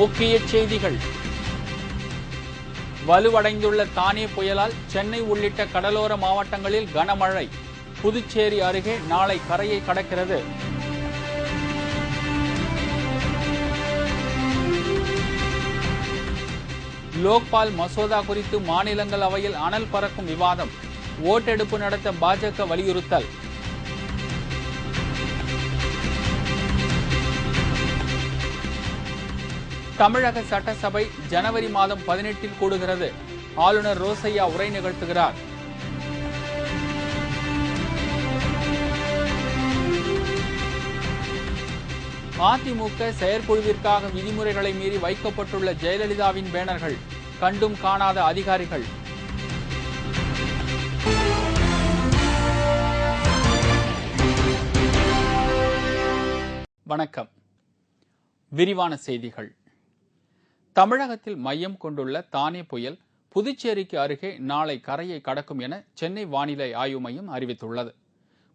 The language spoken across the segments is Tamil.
முக்கிய செய்திகள். வலுவடைந்துள்ள தானே புயலால் சென்னை உள்ளிட்ட கடலோர மாவட்டங்களில் கனமழை. புதுச்சேரி அருகே நாளை கரையை கடக்கிறது. லோக்பால் மசோதா குறித்து மாநிலங்களவையில் அனல் பறக்கும் விவாதம். ஓட்டெடுப்பு நடத்த பாஜக வலியுறுத்தல். தமிழக சட்டசபை ஜனவரி மாதம் 18 கூடுகிறது. ஆளுநர் ரோசையா உரை நிகழ்த்துகிறார். அதிமுக செயற்குழுவிற்காக விதிமுறைகளை மீறி வைக்கப்பட்டுள்ள ஜெயலலிதாவின் பேனர்கள். கண்டும் காணாத அதிகாரிகள். வணக்கம். விரிவான செய்திகள். தமிழகத்தில் மையம் கொண்டுள்ள தானே புயல் புதுச்சேரிக்கு அருகே நாளை கரையை கடக்கும் என சென்னை வானிலை ஆய்வு மையம் அறிவித்துள்ளது.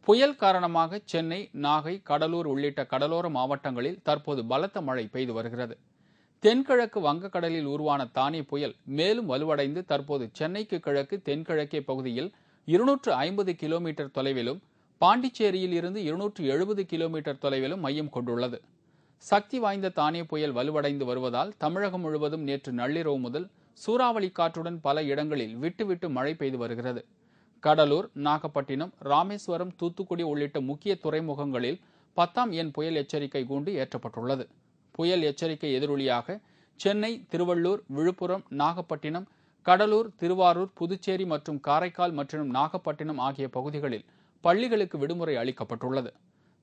புயல் காரணமாக சென்னை, நாகை, கடலூர் உள்ளிட்ட கடலோர மாவட்டங்களில் தற்போது பலத்த மழை பெய்து வருகிறது. தென்கிழக்கு வங்கக்கடலில் உருவான தானே புயல் மேலும் வலுவடைந்து தற்போது சென்னைக்கு கிழக்கு தென்கிழக்கே பகுதியில் 250 கிலோமீட்டர் தொலைவிலும், பாண்டிச்சேரியில் இருந்து 270 கிலோமீட்டர் தொலைவிலும் மையம் கொண்டுள்ளது. சக்தி வாய்ந்த தானே புயல் வலுவடைந்து வருவதால் தமிழகம் முழுவதும் நேற்று நள்ளிரவு முதல் சூறாவளி காற்றுடன் பல இடங்களில் விட்டு மழை பெய்து வருகிறது. கடலூர், நாகப்பட்டினம், ராமேஸ்வரம், தூத்துக்குடி உள்ளிட்ட முக்கிய துறைமுகங்களில் 10ஆம் எண் புயல் எச்சரிக்கை கூண்டு ஏற்றப்பட்டுள்ளது. புயல் எச்சரிக்கை எதிரொலியாக சென்னை, திருவள்ளூர், விழுப்புரம், நாகப்பட்டினம், கடலூர், திருவாரூர், புதுச்சேரி மற்றும் காரைக்கால் மற்றும் நாகப்பட்டினம் ஆகிய பகுதிகளில் பள்ளிகளுக்கு விடுமுறை அளிக்கப்பட்டுள்ளது.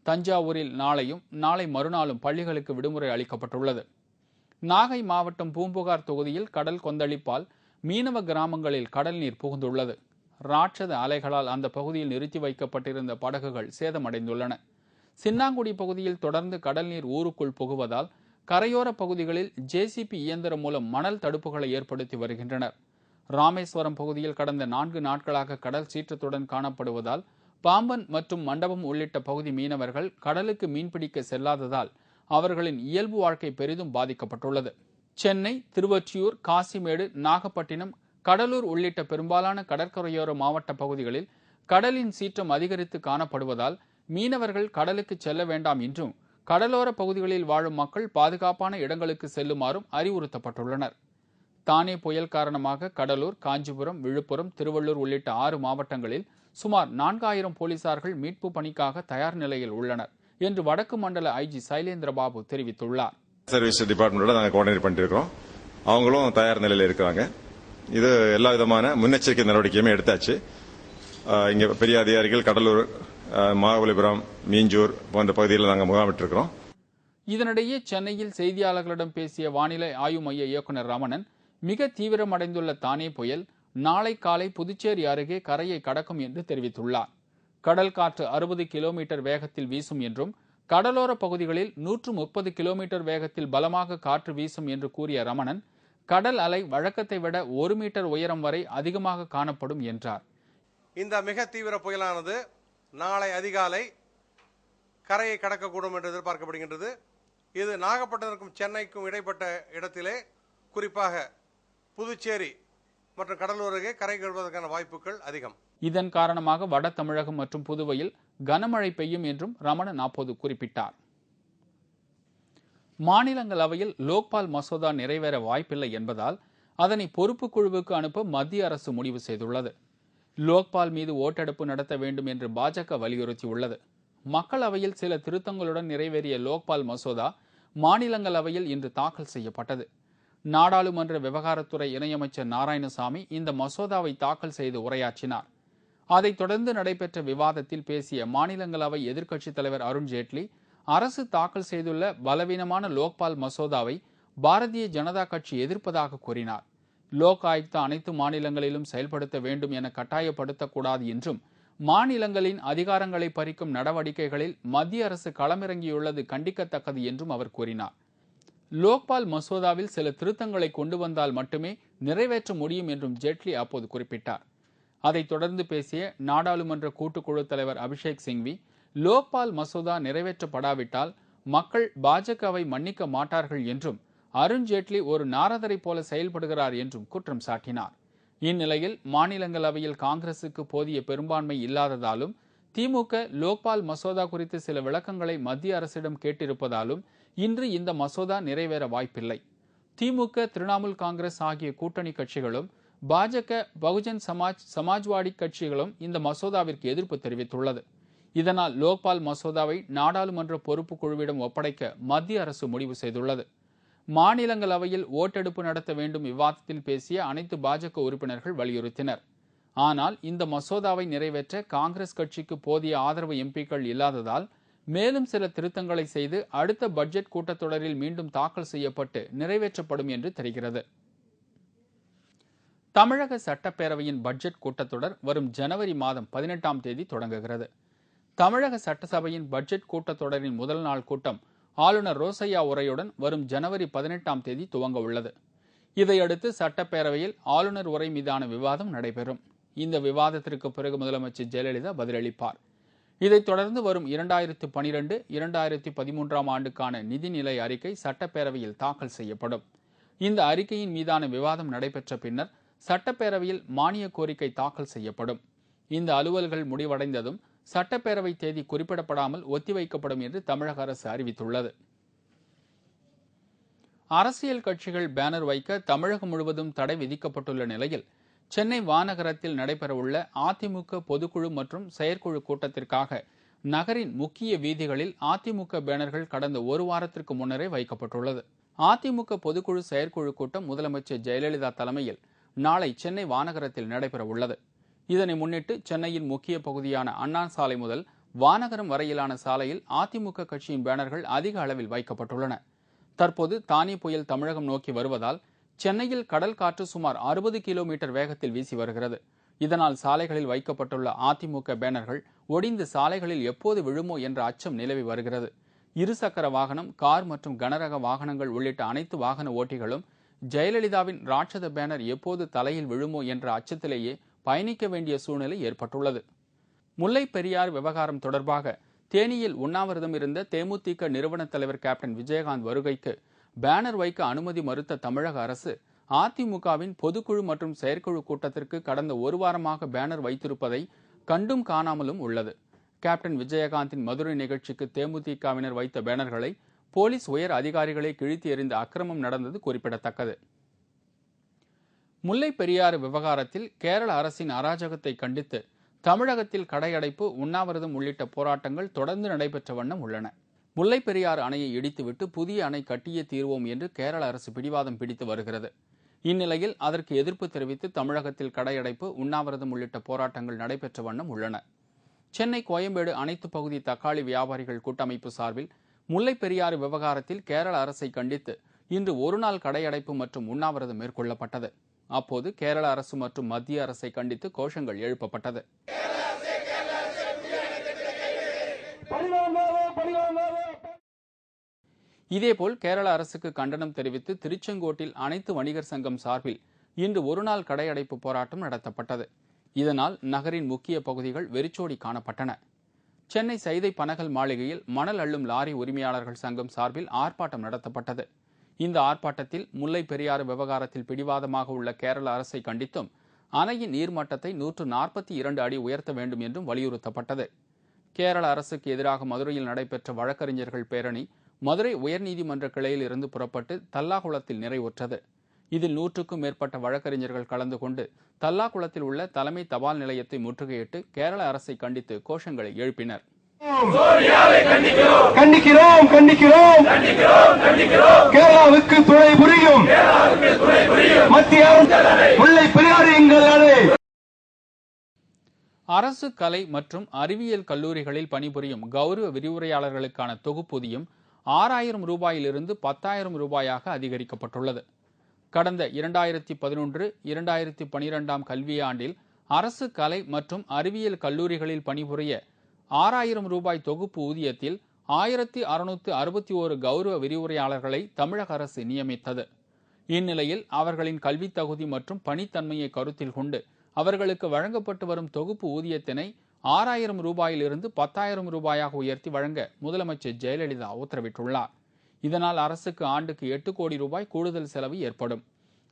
தஞ்சாவூரில் நாளையும் நாளை மறுநாளும் பள்ளிகளுக்கு விடுமுறை அளிக்கப்பட்டுள்ளது. நாகை மாவட்டம் பூம்புகார் தொகுதியில் கடல் கொந்தளிப்பால் மீனவ கிராமங்களில் கடல் நீர் புகுந்துள்ளது. ராட்சத அலைகளால் அந்த பகுதியில் நிறுத்தி வைக்கப்பட்டிருந்த படகுகள் சேதமடைந்துள்ளன. சின்னாங்குடி பகுதியில் தொடர்ந்து கடல் நீர் ஊருக்குள் புகுவதால் கரையோர பகுதிகளில் ஜேசிபி இயந்திரம் மூலம் மணல் தடுப்புகளை ஏற்படுத்தி வருகின்றனர். ராமேஸ்வரம் பகுதியில் கடந்த 4 நாட்களாக கடல் சீற்றத்துடன் காணப்படுவதால் பாம்பன் மற்றும் மண்டபம் உள்ளிட்ட பகுதி மீனவர்கள் கடலுக்கு மீன்பிடிக்க செல்லாததால் அவர்களின் இயல்பு வாழ்க்கை பெரிதும் பாதிக்கப்பட்டுள்ளது. சென்னை, திருவொற்றியூர், காசிமேடு, நாகப்பட்டினம், கடலூர் உள்ளிட்ட பெரும்பாலான கடற்கரையோர மாவட்ட பகுதிகளில் கடலின் சீற்றம் அதிகரித்து காணப்படுவதால் மீனவர்கள் கடலுக்கு செல்ல வேண்டாம் என்றும், கடலோர பகுதிகளில் வாழும் மக்கள் பாதுகாப்பான இடங்களுக்கு செல்லுமாறும் அறிவுறுத்தப்பட்டுள்ளனர். தானே புயல் காரணமாக கடலூர், காஞ்சிபுரம், விழுப்புரம், திருவள்ளூர் உள்ளிட்ட 6 மாவட்டங்களில் சுமார் 4000 போலீசார்கள் மீட்பு பணிக்காக தயார் நிலையில் உள்ளனர் என்று வடக்கு மண்டல ஐஜி சைலேந்திரபாபு தெரிவித்துள்ளார். சர்வீஸ் டிபார்ட்மெண்டோட நாங்கள் கோஆர்டினேட் பண்ணிருக்கோம். அவங்களும் தயார் நிலையில் இருக்கிறாங்க. இது எல்லா விதமான முன்னெச்சரிக்கை நடவடிக்கையுமே எடுத்தாச்சு. இங்க பெரிய அதிகாரிகள் கடலூர், மகாபலிபுரம், மீஞ்சூர் போன்ற பகுதிகளில் நாங்கள் முகாமிட்டிருக்கிறோம். இதனிடையே சென்னையில் செய்தியாளர்களிடம் பேசிய வானிலை ஆய்வு மைய இயக்குநர் ரமணன், மிக தீவிரமடைந்துள்ள தானே புயல் நாளை காலை புதுச்சேரி அருகே கரையை கடக்கும் என்று தெரிவித்துள்ளார். கடல் காற்று 60 கிலோமீட்டர் வேகத்தில் வீசும் என்றும், கடலோர பகுதிகளில் 130 கிலோமீட்டர் வேகத்தில் பலமாக காற்று வீசும் என்று கூறிய ரமணன், கடல் அலை வழக்கத்தை விட 1 மீட்டர் உயரம் வரை அதிகமாக காணப்படும் என்றார். இந்த மிக தீவிர புயலானது நாளை அதிகாலை கரையை கடக்கக்கூடும் என்று எதிர்பார்க்கப்படுகின்றது. இது நாகப்பட்டினத்துக்கும் சென்னைக்கும் இடைப்பட்ட இடத்திலே, குறிப்பாக புதுச்சேரி மற்றும் கடலூர் அருகே கரை கழுவதற்கான வாய்ப்புகள் அதிகம். இதன் காரணமாக வட தமிழகம் மற்றும் புதுவையில் கனமழை பெய்யும் என்றும் ரமணன் அப்போது குறிப்பிட்டார். மாநிலங்களவையில் லோக்பால் மசோதா நிறைவேற வாய்ப்பில்லை என்பதால் அதனை பொறுப்பு குழுவுக்கு அனுப்ப மத்திய அரசு முடிவு செய்துள்ளது. லோக்பால் மீது ஓட்டெடுப்பு நடத்த வேண்டும் என்று பாஜக வலியுறுத்தியுள்ளது. மக்களவையில் சில திருத்தங்களுடன் நிறைவேறிய லோக்பால் மசோதா மாநிலங்களவையில் இன்று தாக்கல் செய்யப்பட்டது. நாடாளுமன்ற விவகாரத்துறை இணையமைச்சர் நாராயணசாமி இந்த மசோதாவை தாக்கல் செய்து உரையாற்றினார். அதைத் தொடர்ந்து நடைபெற்ற விவாதத்தில் பேசிய மாநிலங்களவை எதிர்க்கட்சித் தலைவர் அருண்ஜேட்லி, அரசு தாக்கல் செய்துள்ள பலவீனமான லோக்பால் மசோதாவை பாரதிய ஜனதா கட்சி எதிர்ப்பதாக கூறினார். லோக் ஆயுக்தா அனைத்து மாநிலங்களிலும் செயல்படுத்த வேண்டும் என கட்டாயப்படுத்தக்கூடாது என்றும், மாநிலங்களின் அதிகாரங்களை பறிக்கும் நடவடிக்கைகளில் மத்திய அரசு களமிறங்கியுள்ளது கண்டிக்கத்தக்கது என்றும் அவர் கூறினார். லோக்பால் மசோதாவில் சில திருத்தங்களை கொண்டு வந்தால் மட்டுமே நிறைவேற்ற முடியும் என்றும் ஜேட்லி அப்போது குறிப்பிட்டார். அதைத் தொடர்ந்து பேசிய நாடாளுமன்ற கூட்டுக்குழு தலைவர் அபிஷேக் சிங்வி, லோக்பால் மசோதா நிறைவேற்றப்படாவிட்டால் மக்கள் பாஜகவை மன்னிக்க மாட்டார்கள் என்றும், அருண்ஜேட்லி ஒரு நாரதரை போல செயல்படுகிறார் என்றும் குற்றம் சாட்டினார். இந்நிலையில் மாநிலங்களவையில் காங்கிரசுக்கு போதிய பெரும்பான்மை இல்லாததாலும் திமுக லோக்பால் மசோதா குறித்து சில விளக்கங்களை மத்திய அரசிடம் கேட்டிருப்பதாலும் இன்று இந்த மசோதா நிறைவேற வாய்ப்பில்லை. திமுக, திரிணாமுல் காங்கிரஸ் ஆகிய கூட்டணி கட்சிகளும் பாஜக, பகுஜன் சமாஜ், சமாஜ்வாடி கட்சிகளும் இந்த மசோதாவிற்கு எதிர்ப்பு தெரிவித்துள்ளது. இதனால் லோக்பால் மசோதாவை நாடாளுமன்ற பொறுப்பு குழுவிடம் ஒப்படைக்க மத்திய அரசு முடிவு செய்துள்ளது. மாநிலங்களவையில் ஓட்டெடுப்பு நடத்த வேண்டும் விவாதத்தில் பேசிய அனைத்து பாஜக உறுப்பினர்கள் வலியுறுத்தினர். ஆனால் இந்த மசோதாவை நிறைவேற்ற காங்கிரஸ் கட்சிக்கு போதிய ஆதரவு எம்பிக்கள் இல்லாததால் மேலும் சில திருத்தங்களை செய்து அடுத்த பட்ஜெட் கூட்டத்தொடரில் மீண்டும் தாக்கல் செய்யப்பட்டு நிறைவேற்றப்படும் என்று தெரிகிறது. தமிழக சட்டப்பேரவையின் பட்ஜெட் கூட்டத்தொடர் வரும் ஜனவரி மாதம் 18ஆம் தேதி தொடங்குகிறது. தமிழக சட்டசபையின் பட்ஜெட் கூட்டத்தொடரின் முதல் நாள் கூட்டம் ஆளுநர் ரோசையா உரையுடன் வரும் ஜனவரி 18ஆம் தேதி துவங்க உள்ளது. இதையடுத்து சட்டப்பேரவையில் ஆளுநர் உரை மீதான விவாதம் நடைபெறும். இந்த விவாதத்திற்கு பிறகு முதலமைச்சர் ஜெயலலிதா பதிலளிப்பார். இதைத் தொடர்ந்து வரும் 2012, 2013ஆம் ஆண்டுக்கான நிதிநிலை அறிக்கை சட்டப்பேரவையில் தாக்கல் செய்யப்படும். இந்த அறிக்கையின் மீதான விவாதம் நடைபெற்ற பின்னர் சட்டப்பேரவையில் மானிய கோரிக்கை தாக்கல் செய்யப்படும். இந்த அலுவல்கள் முடிவடைந்ததும் சட்டப்பேரவை தேதி குறிப்பிடப்படாமல் ஒத்திவைக்கப்படும் என்று தமிழக அரசு அறிவித்துள்ளது. அரசியல் கட்சிகள் பேனர் வைக்க தமிழகம் முழுவதும் தடை விதிக்கப்பட்டுள்ள நிலையில் சென்னை வானகரத்தில் நடைபெறவுள்ள அதிமுக பொதுக்குழு மற்றும் செயற்குழு கூட்டத்திற்காக நகரின் முக்கிய வீதிகளில் அதிமுக பேனர்கள் கடந்த ஒரு வாரத்திற்கு முன்னரே வைக்கப்பட்டுள்ளது. அதிமுக பொதுக்குழு செயற்குழு கூட்டம் முதலமைச்சர் ஜெயலலிதா தலைமையில் நாளை சென்னை வானகரத்தில் நடைபெறவுள்ளது. இதனை முன்னிட்டு சென்னையின் முக்கிய பகுதியான அண்ணா சாலை முதல் வானகரம் வரையிலான சாலையில் அதிமுக கட்சியின் பேனர்கள் அதிக அளவில் வைக்கப்பட்டுள்ளன. தற்போது தானே புயல் தமிழகம் நோக்கி வருவதால் சென்னையில் கடல் காற்று சுமார் 60 கிலோமீட்டர் வேகத்தில் வீசி வருகிறது. இதனால் சாலைகளில் வைக்கப்பட்டுள்ள அதிமுக பேனர்கள் ஒடிந்து சாலைகளில் எப்போது விழுமோ என்ற அச்சம் நிலவி வருகிறது. இருசக்கர வாகனம், கார் மற்றும் கனரக வாகனங்கள் உள்ளிட்ட அனைத்து வாகன ஓட்டிகளும் ஜெயலலிதாவின் ராட்சத பேனர் எப்போது தலையில் விழுமோ என்ற அச்சத்திலேயே பயணிக்க வேண்டிய சூழ்நிலை ஏற்பட்டுள்ளது. முல்லை பெரியாறு விவகாரம் தொடர்பாக தேனியில் உண்ணாவிரதம் இருந்த தேமுதிக நிறுவன தலைவர் கேப்டன் விஜயகாந்த் வருகைக்கு பேனர் வைக்க அனுமதி மறுத்த தமிழக அரசு அதிமுகவின் பொதுக்குழு மற்றும் செயற்குழு கூட்டத்திற்கு கடந்த ஒரு வாரமாக பேனர் வைத்திருப்பதை கண்டும் காணாமலும் உள்ளது. கேப்டன் விஜயகாந்தின் மதுரை நிகழ்ச்சிக்கு தேமுதிகவினர் வைத்த பேனர்களை போலீஸ் உயர் அதிகாரிகளை கிழித்து எறிந்த அக்கிரமம் நடந்தது குறிப்பிடத்தக்கது. முல்லை பெரியாறு விவகாரத்தில் கேரள அரசின் அராஜகத்தை கண்டித்து தமிழகத்தில் கடையடைப்பு, உண்ணாவிரதம் உள்ளிட்ட போராட்டங்கள் தொடர்ந்து நடைபெற்ற வண்ணம் உள்ளன. முல்லை பெரியாறு அணையை இடித்துவிட்டு புதிய அணை கட்டியே தீர்வோம் என்று கேரள அரசு பிடிவாதம் பிடித்து வருகிறது. இந்நிலையில் அதற்கு எதிர்ப்பு தெரிவித்து தமிழகத்தில் கடையடைப்பு, உண்ணாவிரதம் உள்ளிட்ட போராட்டங்கள் நடைபெற்ற வண்ணம் உள்ளன. சென்னை கோயம்பேடு அனைத்து பகுதி தக்காளி வியாபாரிகள் கூட்டமைப்பு சார்பில் முல்லை பெரியாறு விவகாரத்தில் கேரள அரசை கண்டித்து இன்று ஒருநாள் கடையடைப்பு மற்றும் உண்ணாவிரதம் மேற்கொள்ளப்பட்டது. அப்போது கேரள அரசு மற்றும் மத்திய அரசை கண்டித்து கோஷங்கள் எழுப்பப்பட்டது. இதேபோல் கேரள அரசுக்கு கண்டனம் தெரிவித்து திருச்செங்கோட்டில் அனைத்து வணிகர் சங்கம் சார்பில் இன்று ஒருநாள் கடையடைப்பு போராட்டம் நடத்தப்பட்டது. இதனால் நகரின் முக்கிய பகுதிகள் வெறிச்சோடி காணப்பட்டன. சென்னை சைதை பனகல் மாளிகையில் மணல் அள்ளும் லாரி உரிமையாளர்கள் சங்கம் சார்பில் ஆர்ப்பாட்டம் நடத்தப்பட்டது. இந்த ஆர்ப்பாட்டத்தில் முல்லை பெரியாறு விவகாரத்தில் பிடிவாதமாக உள்ள கேரள அரசை கண்டித்தும் அணையின் நீர்மட்டத்தை 142 அடி உயர்த்த வேண்டும் என்றும் வலியுறுத்தப்பட்டது. கேரள அரசுக்கு எதிராக மதுரையில் நடைபெற்ற வழக்கறிஞர்கள் பேரணி மதுரை உயர்நீதிமன்ற கிளையில் இருந்து புறப்பட்டு தல்லாகுளத்தில் நிறைவுற்றது. இதில் 100க்கும் மேற்பட்ட வழக்கறிஞர்கள் கலந்து கொண்டு தல்லாகுளத்தில் உள்ள தலைமை தபால் நிலையத்தை முற்றுகையிட்டு கேரள அரசை கண்டித்து கோஷங்களை எழுப்பினர். கண்டிக்கிறோம் கண்டிக்கிறோம் கேரளாவுக்கு துணை புரியும் மத்திய முல்லை பெரியாறு எங்கள் அணை. அரசு கலை மற்றும் அறிவியல் கல்லூரிகளில் பணிபுரியும் கௌரவ விரிவுரையாளர்களுக்கான தொகுப்பூதியம் 6000 ரூபாயிலிருந்து 10,000 ரூபாயாக அதிகரிக்கப்பட்டுள்ளது. கடந்த 2011-2012 கல்வியாண்டில் அரசு கலை மற்றும் அறிவியல் கல்லூரிகளில் பணிபுரிய 6000 ரூபாய் தொகுப்பு ஊதியத்தில் 1661 கௌரவ விரிவுரையாளர்களை தமிழக அரசு நியமித்தது. இந்நிலையில் அவர்களின் கல்வித் தகுதி மற்றும் பணித்தன்மையை கருத்தில் கொண்டு அவர்களுக்கு வழங்கப்பட்டு வரும் தொகுப்பு ஊதியத்தினை 6000 ரூபாயிலிருந்து 10,000 ரூபாயாக உயர்த்தி வழங்க முதலமைச்சர் ஜெயலலிதா உத்தரவிட்டுள்ளார். இதனால் அரசுக்கு ஆண்டுக்கு 8 கோடி ரூபாய் கூடுதல் செலவு ஏற்படும்.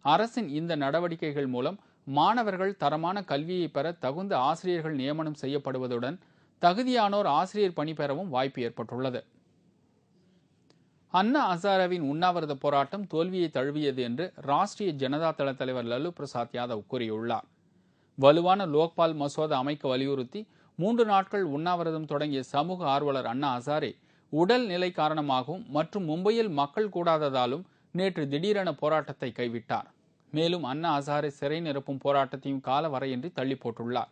அரசின் இந்த நடவடிக்கைகள் மூலம் மாணவர்கள் தரமான கல்வியை பெற தகுந்த ஆசிரியர்கள் நியமனம் செய்யப்படுவதுடன் தகுதியானோர் ஆசிரியர் பணி பெறவும் வாய்ப்பு ஏற்பட்டுள்ளது. அண்ணா ஹசாரேவின் உண்ணாவிரத போராட்டம் தோல்வியை தழுவியது என்று ராஷ்டிரிய ஜனதா தள தலைவர் லல்லு பிரசாத் யாதவ் கூறியுள்ளார். வலுவான லோக்பால் மசோதா அமைக்க வலியுறுத்தி 3 நாட்கள் உண்ணாவிரதம் தொடங்கிய சமூக ஆர்வலர் அண்ணா ஹசாரே உடல் நிலை காரணமாகவும் மற்றும் மும்பையில் மக்கள் கூடாததாலும் நேற்று திடீரென போராட்டத்தை கைவிட்டார். மேலும் அண்ணா ஹசாரே சிறை நிரப்பும் போராட்டத்தையும் காலவரையின்றி தள்ளி போட்டுள்ளார்.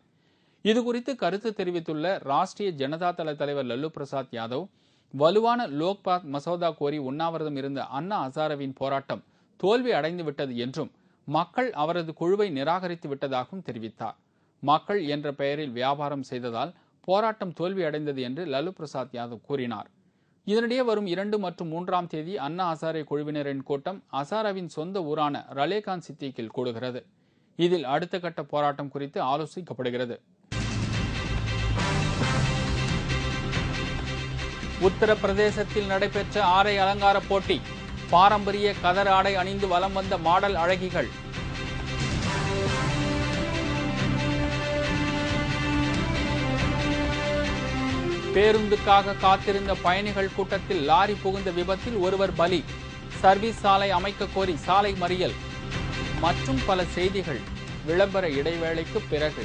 இதுகுறித்து கருத்து தெரிவித்துள்ள ராஷ்டிரிய ஜனதா தள தலைவர் லல்லு பிரசாத் யாதவ், வலுவான லோக்பால் மசோதா கோரி உண்ணாவிரதம் இருந்த அண்ணா ஹசாரேவின் போராட்டம் தோல்வி அடைந்து விட்டது என்றும் மக்கள் அவரது குழுவை நிராகரித்து விட்டதாகவும் தெரிவித்தார். மக்கள் என்ற பெயரில் வியாபாரம் செய்ததால் போராட்டம் தோல்வி அடைந்தது என்று லல்லு பிரசாத் யாதவ் கூறினார். இதனிடையே வரும் 2 மற்றும் 3ஆம் தேதி அண்ணா ஹசாரே குழுவினரின் கூட்டம் ஹசாரேவின் சொந்த ஊரான ரலேகான் சித்திக்கில் கூடுகிறது. இதில் அடுத்த கட்ட போராட்டம் குறித்து ஆலோசிக்கப்படுகிறது. உத்தரப்பிரதேசத்தில் நடைபெற்ற ஆடை அலங்கார போட்டி. பாரம்பரிய கதர் ஆடை அணிந்து வலம் வந்த மாடல் அழகிகள். பேருந்துக்காக காத்திருந்த பயணிகள் கூட்டத்தில் லாரி புகுந்த விபத்தில் ஒருவர் பலி. சர்வீஸ் சாலை அமைக்க கோரி சாலை மறியல் மற்றும் பல செய்திகள் விளம்பர இடைவேளைக்கு பிறகு.